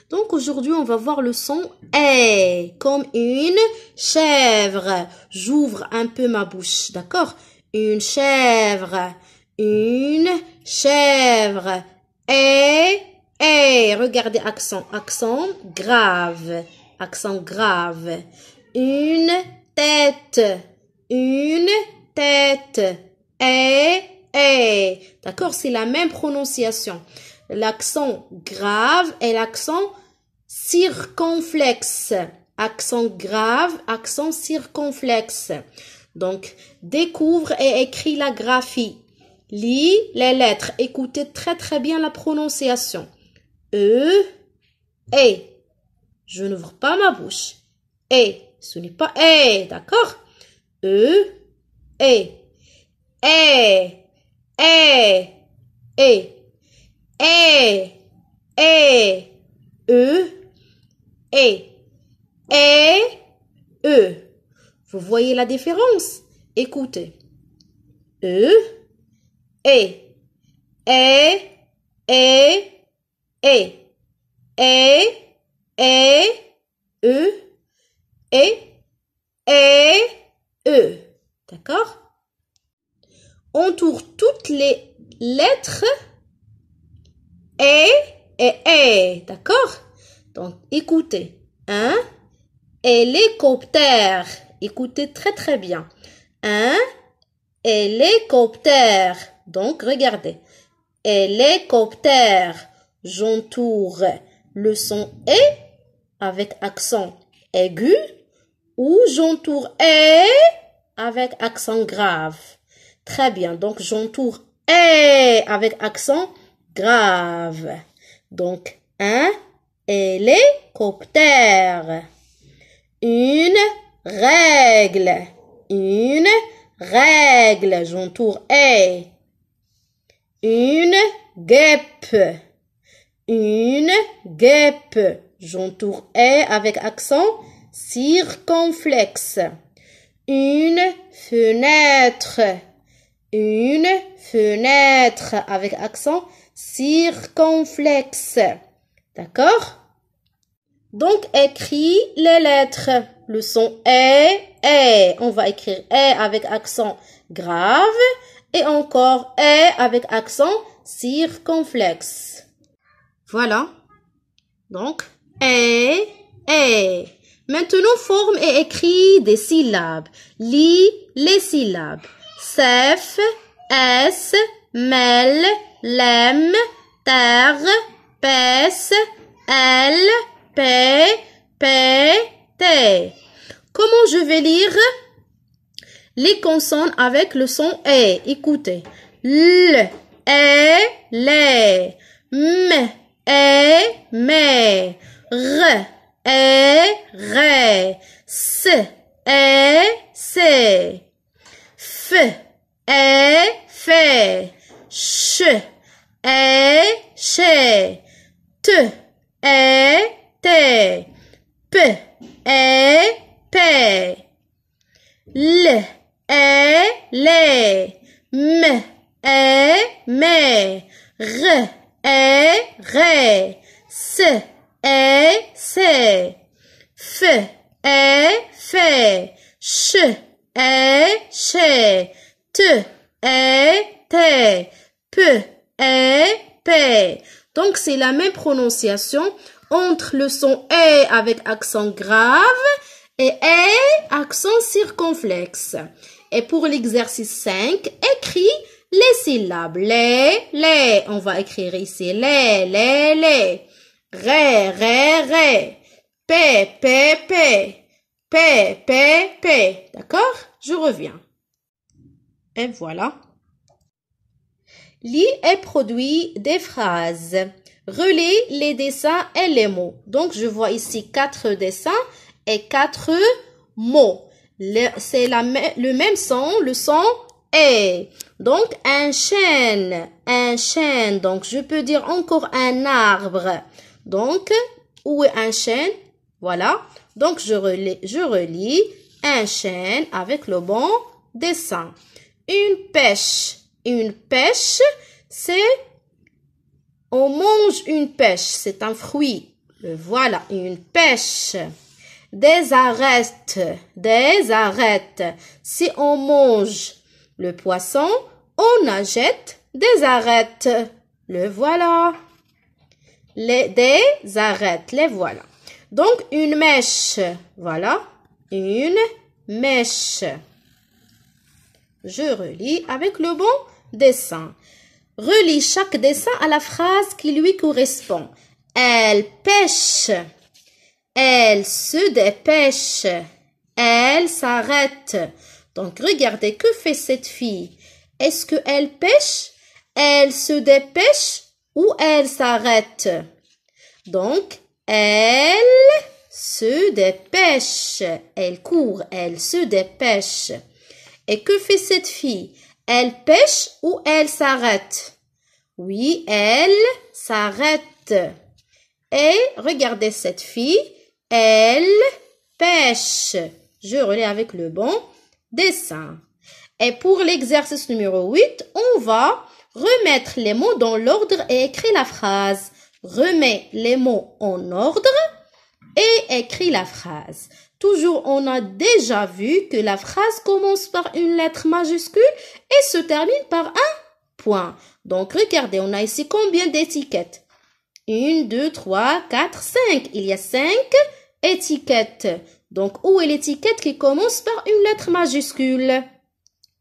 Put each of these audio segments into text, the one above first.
Donc aujourd'hui, on va voir le son E, comme une chèvre. J'ouvre un peu ma bouche, d'accord? Une chèvre, une chèvre. E, regardez accent grave, accent grave. Une tête, une tête. D'accord? C'est la même prononciation. L'accent grave et l'accent circonflexe. Accent grave, accent circonflexe. Donc, découvre et écris la graphie. Lis les lettres. Écoutez très bien la prononciation. E, je n'ouvre pas ma bouche. Ce n'est pas d'accord? E, E, E. Vous voyez la différence? Écoutez. E, E. D'accord? On tourne toutes les lettres et d'accord? Donc, écoutez. Un hélicoptère. Écoutez très bien. Un hélicoptère. Donc, regardez. Hélicoptère. J'entoure le son E avec accent aigu ou j'entoure E avec accent grave. Très bien. Donc, j'entoure E avec accent grave. Donc, un hélicoptère. Une règle. Une règle. J'entoure E. Une guêpe. Une guêpe. J'entoure E avec accent circonflexe. Une fenêtre. Une fenêtre avec accent circonflexe. D'accord? Donc, écris les lettres. Le son E. On va écrire E avec accent grave et encore E avec accent circonflexe. Voilà. Donc, E. Maintenant, forme et écris des syllabes. Lis les syllabes. Sef, es, mel, lem, ter, pes, el, p, t. Comment je vais lire les consonnes avec le son E? Écoutez. L, les. M, me. R, ré. S, se. F, fait. Ch, che. T, té. P, pé. L, lé. M, mé. R, ré. S, sé. F, fait. Ch, ché. T, té. P, pé. Donc, c'est la même prononciation entre le son E avec accent grave et E accent circonflexe. Et pour l'exercice 5, écris les syllabes. Les. On va écrire ici les. Ré. P. D'accord? Je reviens. Et voilà. Lis et produis des phrases. Relis les dessins et les mots. Donc, je vois ici 4 dessins et 4 mots. C'est le même son, le son E. Donc, un chêne. Donc, je peux dire encore un arbre. Donc, où est un chêne? Voilà. Donc, je relis un chêne avec le bon dessin. Une pêche. C'est... On mange une pêche. C'est un fruit. Le voilà, une pêche. Des arêtes, des arêtes. Si on mange le poisson, on achète des arêtes. Le voilà. Des arêtes, les voilà. Donc, une mèche. Voilà, une mèche. Je relis avec le bon dessin. Relis chaque dessin à la phrase qui lui correspond. Elle pêche. Elle se dépêche. Elle s'arrête. Donc, regardez, que fait cette fille? Est-ce qu'elle pêche? Elle se dépêche ou elle s'arrête? Donc, elle se dépêche. Elle court, elle se dépêche. Et que fait cette fille? Elle pêche ou elle s'arrête? Oui, elle s'arrête. Et regardez cette fille, elle pêche. Je relais avec le bon dessin. Et pour l'exercice numéro 8, on va remettre les mots dans l'ordre et écrire la phrase. Remets les mots en ordre et écris la phrase. Toujours, on a déjà vu que la phrase commence par une lettre majuscule et se termine par un point. Donc, regardez, on a ici combien d'étiquettes? 1, 2, 3, 4, 5. Il y a 5 étiquettes. Donc, où est l'étiquette qui commence par une lettre majuscule?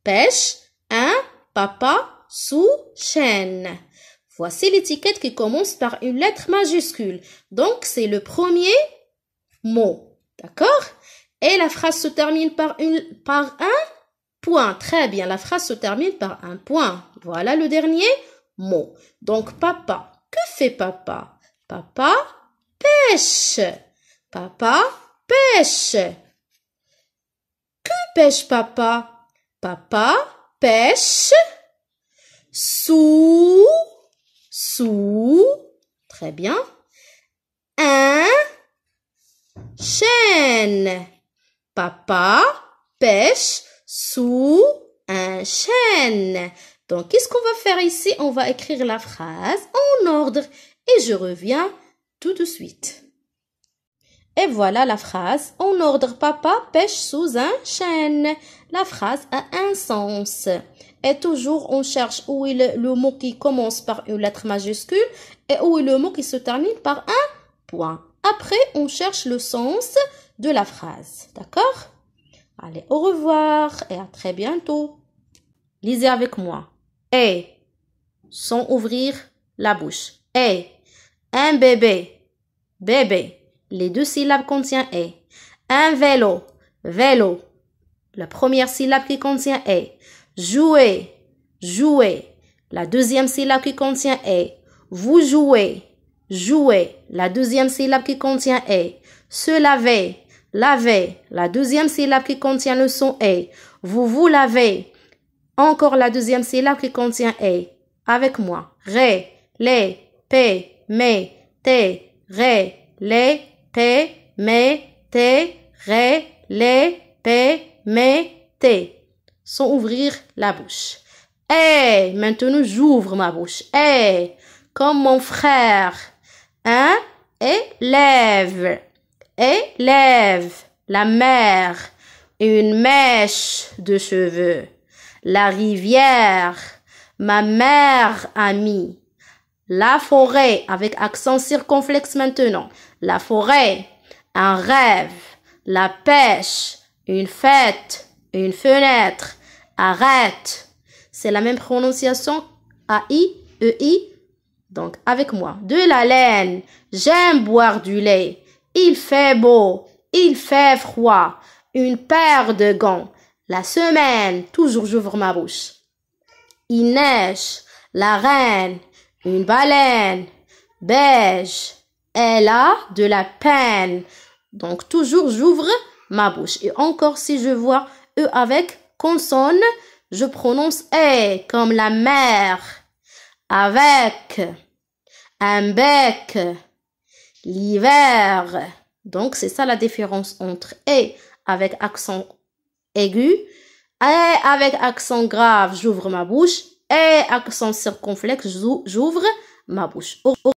Pêche, un, papa, sous, chaîne. Voici l'étiquette qui commence par une lettre majuscule. Donc, c'est le premier mot. D'accord? Et la phrase se termine par un point. Très bien, la phrase se termine par un point. Voilà le dernier mot. Donc, papa. Que fait papa? Papa pêche. Papa pêche. Que pêche papa? Papa pêche sous, très bien, un chêne. Papa pêche sous un chêne. Donc, qu'est-ce qu'on va faire ici? On va écrire la phrase en ordre et je reviens tout de suite. Et voilà la phrase en ordre. Papa pêche sous un chêne. La phrase a un sens. Et toujours, on cherche où est le mot qui commence par une lettre majuscule et où est le mot qui se termine par un point. Après, on cherche le sens de la phrase. D'accord? Allez, au revoir et à très bientôt. Lisez avec moi. Et, sans ouvrir la bouche. Et, un bébé, bébé. Les deux syllabes contiennent et. Un vélo, vélo. La première syllabe qui contient est. Jouer, jouer. La deuxième syllabe qui contient est. Vous jouez, jouez. La deuxième syllabe qui contient est. Se laver, laver. La deuxième syllabe qui contient le son est. Vous vous lavez. Encore la deuxième syllabe qui contient est. Avec moi. Ré, les, p, mais, té, ré, les, p, mais, té, ré, les, p, mais, té. Sans ouvrir la bouche. Eh, maintenant j'ouvre ma bouche. Eh, comme mon frère. Un, élève. Élève. La mer. Une mèche de cheveux. La rivière. Ma mère amie. La forêt, avec accent circonflexe maintenant. La forêt. Un rêve. La pêche. Une fête. Une fenêtre. Arrête. C'est la même prononciation. A-I, E-I. Donc, avec moi. De la laine. J'aime boire du lait. Il fait beau. Il fait froid. Une paire de gants. La semaine. Toujours j'ouvre ma bouche. Il neige. La reine. Une baleine. Beige. Elle a de la peine. Donc, toujours j'ouvre ma bouche. Et encore, si je vois E avec consonne, je prononce E comme la mer. Avec un bec. L'hiver. Donc, c'est ça la différence entre E avec accent aigu et avec accent grave, j'ouvre ma bouche. Et accent circonflexe, j'ouvre ma bouche.